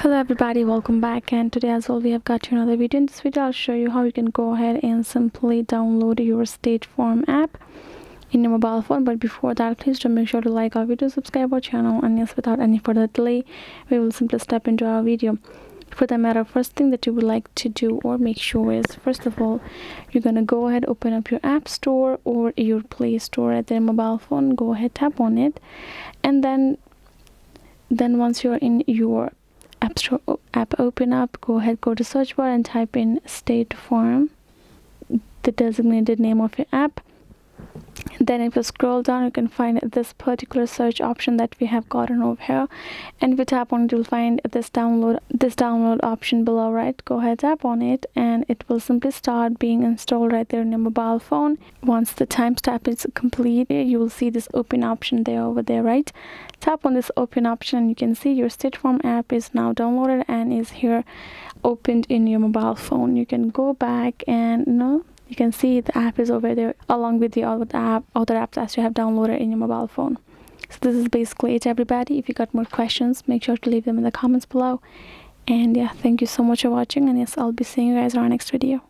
Hello everybody, welcome back, and today as well we have got another video. In this video I'll show you how you can go ahead and simply download your State Farm app in your mobile phone. But before that, please do make sure to like our video, subscribe our channel, and yes, without any further delay we will simply step into our video. For the matter, first thing that you would like to do or make sure is, first of all, you're gonna go ahead, open up your app store or your Play Store at their mobile phone. Go ahead, tap on it, and then once you're in your app store app, open up, go ahead, go to search bar and type in State Farm, the designated name of your app. Then if you scroll down, you can find this particular search option that we have gotten over here, and if you tap on it, you'll find this download option below, right? Go ahead, tap on it, and it will simply start being installed right there in your mobile phone. Once the timestamp is complete, you will see this open option there over there, right? Tap on this open option and you can see your State Farm app is now downloaded and is here opened in your mobile phone. You can go back and you can see the app is over there along with the other apps as you have downloaded in your mobile phone. So this is basically it, everybody. If you got more questions, make sure to leave them in the comments below. And yeah, thank you so much for watching, and yes, I'll be seeing you guys in our next video.